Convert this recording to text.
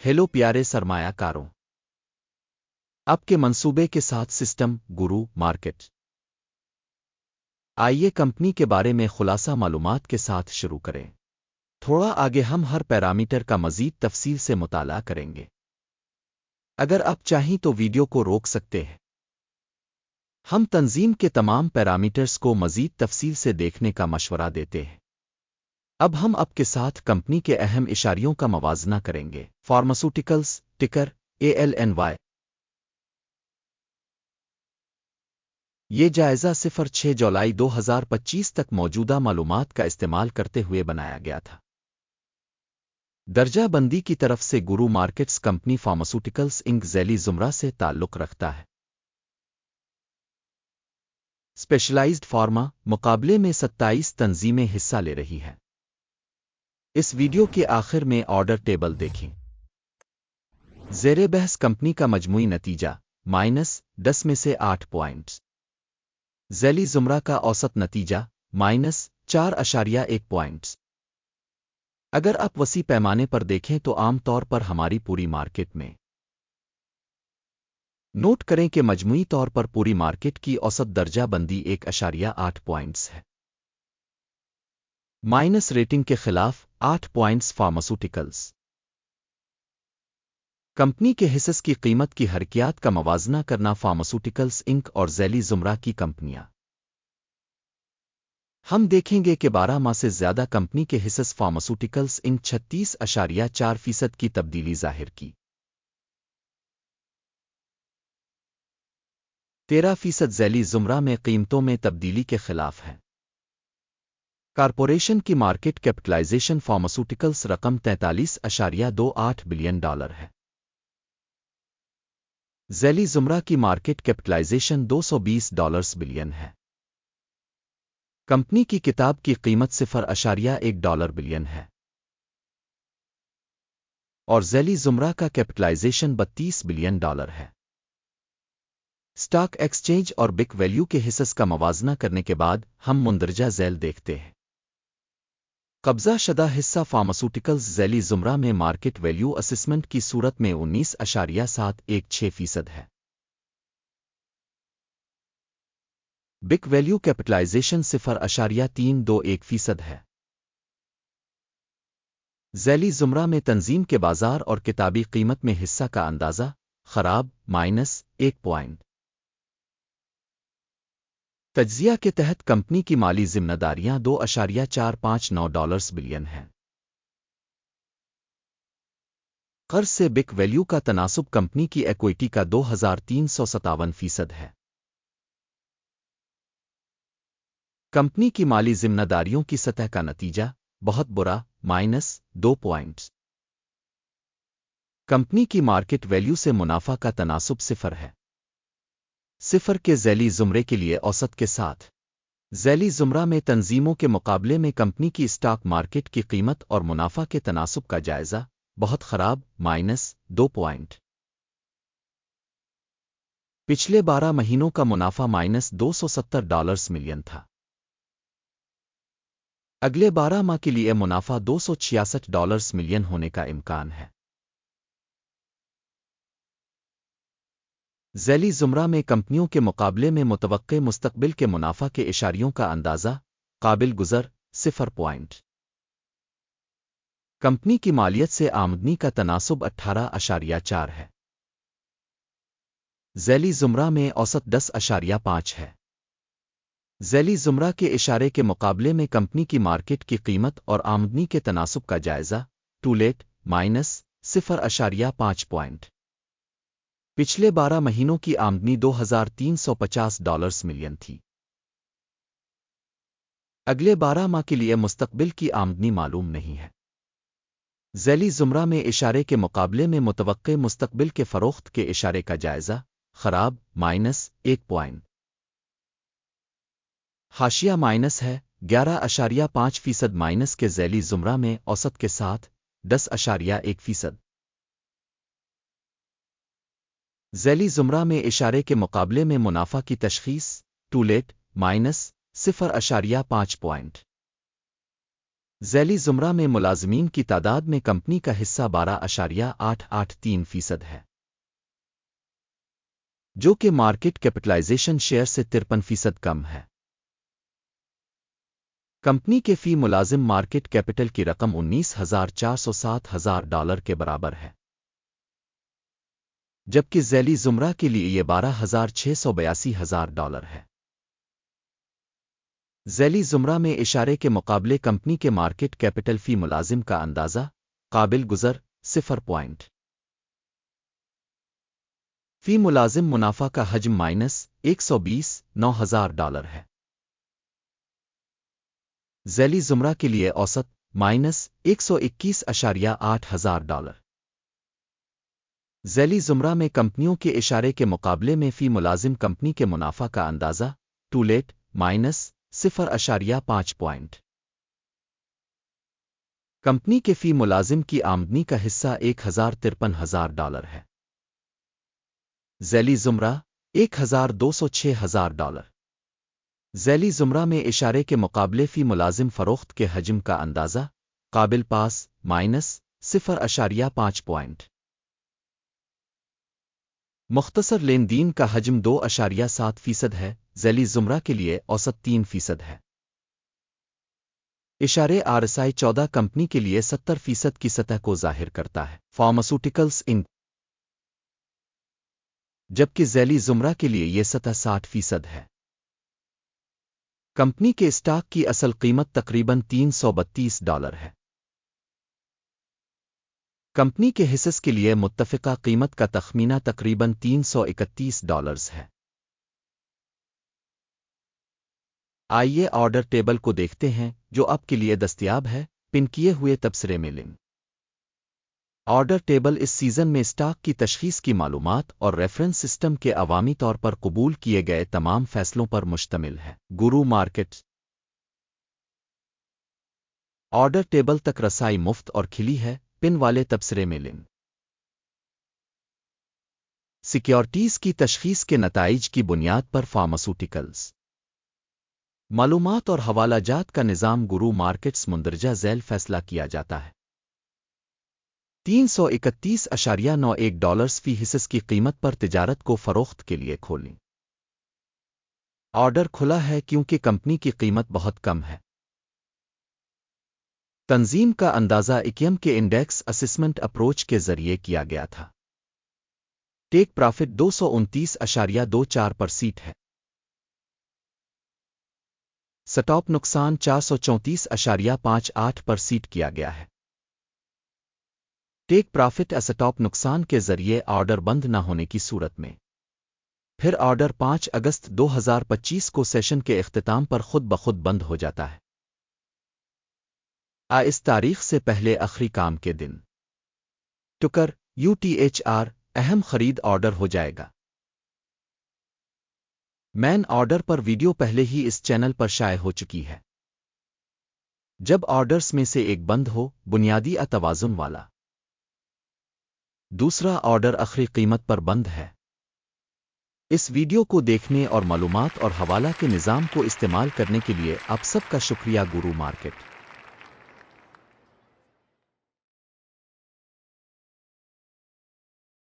Hello प्यारे सरमाया कारों, आपके मंसूबे के साथ सिस्टम गुरु मार्केट। आइए कंपनी के बारे में खुलासा मालूमात के साथ शुरू करें। थोड़ा आगे हम हर पैरामीटर का मजीद तफसील से मुताला करेंगे। अगर आप चाहें तो वीडियो को रोक सकते हैं। हम तंजीम के तमाम पैरामीटर्स को मजीद तफसील से देखने का मशवरा देते हैं। अब हम आपके साथ कंपनी के अहम इशारियों का मवाजना करेंगे। फार्मास्यूटिकल्स टिकर ALNY। ये जायज़ा 6 जुलाई 2025 तक मौजूदा मालूमात का इस्तेमाल करते हुए बनाया गया था। दर्जा बंदी की तरफ से गुरु मार्केट्स कंपनी फार्मास्यूटिकल्स इंक ज़ैली ज़ुमरा से ताल्लुक़ रखता है। स्पेशलाइज्ड फार्मा मुकाबले में 27 तंजीमें हिस्सा ले रही हैं। इस वीडियो के आखिर में ऑर्डर टेबल देखें। ज़ेरे बहस कंपनी का मजमूई नतीजा -10 में से 8 पॉइंट्स। ज़ैली ज़ुमरा का औसत नतीजा -4.1 पॉइंट्स। अगर आप वसी पैमाने पर देखें तो आम तौर पर हमारी पूरी मार्केट में नोट करें कि मजमूई तौर पर पूरी मार्केट की औसत दर्जा बंदी 1.8 पॉइंट्स है। माइनस रेटिंग के खिलाफ 8 पॉइंट्स फार्मास्यूटिकल्स कंपनी के हिस्स की कीमत की हरकियात का मवाजना करना फार्मास्यूटिकल्स इंक और ज़ैली ज़ुमरा की कंपनियां। हम देखेंगे कि 12 माह से ज्यादा कंपनी के हिस्स फार्मास्यूटिकल्स इंक 36.4% की तब्दीली जाहिर की। 13% ज़ैली ज़ुमरा में कीमतों में तब्दीली के खिलाफ है। कॉरपोरेशन की मार्केट कैपिटलाइजेशन फार्मास्यूटिकल्स रकम $43.28 बिलियन है। ज़ैली ज़ुमरा की मार्केट कैपिटलाइजेशन $220 बिलियन है। कंपनी की किताब की कीमत $0.1 बिलियन है और ज़ैली ज़ुमरा का कैपिटलाइजेशन $32 बिलियन है। स्टॉक एक्सचेंज और बिक वैल्यू के हिस्स का मवाजना करने के बाद हम मुंदरजा झैल देखते हैं। कब्जा शदा हिस्सा फार्मास्यूटिकल्स ज़ैली ज़ुमरा में मार्केट वैल्यू असेसमेंट की सूरत में 19.716% है। बिक वैल्यू कैपिटलाइजेशन 0.321% है। ज़ैली ज़ुमरा में तंजीम के बाजार और किताबी कीमत में हिस्सा का अंदाज़ा खराब -1 पॉइंट। तज्जिया के तहत कंपनी की माली जिम्मेदारियां $2.459 बिलियन हैं। कर्ज से बिक वैल्यू का तनासुब कंपनी की इक्विटी का 2357% है। कंपनी की माली जिम्मेदारियों की सतह का नतीजा बहुत बुरा -2 पॉइंट्स। कंपनी की मार्केट वैल्यू से मुनाफा का तनासुब 0 है। 0 के ज़ैली ज़ुमरे के लिए औसत के साथ ज़ैली ज़ुमरा में तंजीमों के मुकाबले में कंपनी की स्टॉक मार्केट की कीमत और मुनाफा के तनासुब का जायज़ा बहुत खराब -2 पॉइंट। पिछले 12 महीनों का मुनाफा $270 मिलियन था। अगले 12 माह के लिए मुनाफा $266 मिलियन होने का इम्कान है। ज़ैली ज़ुमरा में कंपनियों के मुकाबले में मुतवक्के मुस्तकबिल के मुनाफा के इशारियों का अंदाज़ा काबिल गुज़र 0 पॉइंट। कंपनी की मालियत से आमदनी का तनासुब 18.4 है। ज़ैली ज़ुमरा में औसत 10.5 है। ज़ैली ज़ुमरा के इशारे के मुकाबले में कंपनी की मार्केट की कीमत और आमदनी के तनासुब का जायज़ा टू लेट -0.5 पॉइंट। पिछले 12 महीनों की आमदनी $2,350 मिलियन थी। अगले 12 माह के लिए मुस्तकबिल की आमदनी मालूम नहीं है। ज़ैली ज़ुमरा में इशारे के मुकाबले में मुतवक्के मुस्तकबिल के फ़रोख्त के इशारे का जायज़ा खराब -1 पॉइंट। हाशिया माइनस है 11.5% माइनस के ज़ैली ज़ुमरा में औसत के साथ 10.1%। ज़ैली ज़ुमरा में इशारे के मुकाबले में मुनाफा की तशख़ीस टू लेट -0.5 पॉइंट। ذیلی زمرہ میں ملازمین کی تعداد میں کمپنی کا حصہ 12.883% ہے، جو کہ مارکیٹ کیپٹلائزیشن شیئر سے 53% کم ہے۔ کمپنی کے فی ملازم مارکیٹ کیپٹل کی رقم $19,407,000 کے برابر ہے، جبکہ ذیلی زمرہ کے لیے یہ $12,682,000 ہے۔ ذیلی زمرہ میں اشارے کے مقابلے کمپنی کے مارکیٹ کیپٹل فی ملازم کا اندازہ قابل گزر 0 فی ملازم منافع کا حجم $120,900 ہے۔ ذیلی زمرہ کے لیے اوسط $121,800۔ ذیلی زمرہ میں کمپنیوں کے اشارے کے مقابلے میں فی ملازم کمپنی کے منافع کا اندازہ ٹولیٹ -0.5 کمپنی کے فی ملازم کی آمدنی کا حصہ $1,53,000 ہے۔ ذیلی زمرہ $1,206,000۔ ذیلی زمرہ میں اشارے کے مقابلے فی ملازم فروخت کے حجم کا اندازہ قابل پاس -0.5 مختصر لین دین کا حجم 2.7% ہے۔ ذیلی زمرہ کے لیے اوسط 3% ہے۔ اشارے RSI 14 کمپنی کے لیے 70% کی سطح کو ظاہر کرتا ہے، فارماسوٹیکلز انک، جبکہ ذیلی زمرہ کے لیے یہ سطح 60% ہے۔ کمپنی کے اسٹاک کی اصل قیمت تقریباً $332 ہے۔ کمپنی کے حصص کے لیے متفقہ قیمت کا تخمینہ تقریباً $331 ہے۔ آئیے آرڈر ٹیبل کو دیکھتے ہیں جو آپ کے لیے دستیاب ہے، پن کیے ہوئے تبصرے میں لنک۔ آرڈر ٹیبل اس سیزن میں اسٹاک کی تشخیص کی معلومات اور ریفرنس سسٹم کے عوامی طور پر قبول کیے گئے تمام فیصلوں پر مشتمل ہے۔ گرو مارکیٹ آرڈر ٹیبل تک رسائی مفت اور کھلی ہے، پن والے تبصرے میں لنک۔ سیکیورٹیز کی تشخیص کے نتائج کی بنیاد پر فارماسوٹیکلز معلومات اور حوالہ جات کا نظام گرو مارکیٹس مندرجہ ذیل فیصلہ کیا جاتا ہے۔ $331.91 فی حصص کی قیمت پر تجارت کو فروخت کے لیے کھولیں۔ آرڈر کھلا ہے کیونکہ کمپنی کی قیمت بہت کم ہے۔ تنظیم کا اندازہ ایکیم کے انڈیکس اسسمنٹ اپروچ کے ذریعے کیا گیا تھا۔ ٹیک پرافٹ 229.24% ہے۔ سٹاپ نقصان 434.58% کیا گیا ہے۔ ٹیک پرافٹ اسٹاپ نقصان کے ذریعے آرڈر بند نہ ہونے کی صورت میں۔ پھر آرڈر 5 اگست 2025 کو سیشن کے اختتام پر خود بخود بند ہو جاتا ہے۔ اس تاریخ سے پہلے آخری کام کے دن ٹکر UTHR اہم خرید آرڈر ہو جائے گا۔ مین آرڈر پر ویڈیو پہلے ہی اس چینل پر شائع ہو چکی ہے۔ جب آرڈرز میں سے ایک بند ہو، بنیادی توازن والا دوسرا آرڈر آخری قیمت پر بند ہے۔ اس ویڈیو کو دیکھنے اور معلومات اور حوالہ کے نظام کو استعمال کرنے کے لیے آپ سب کا شکریہ۔ گرو مارکیٹ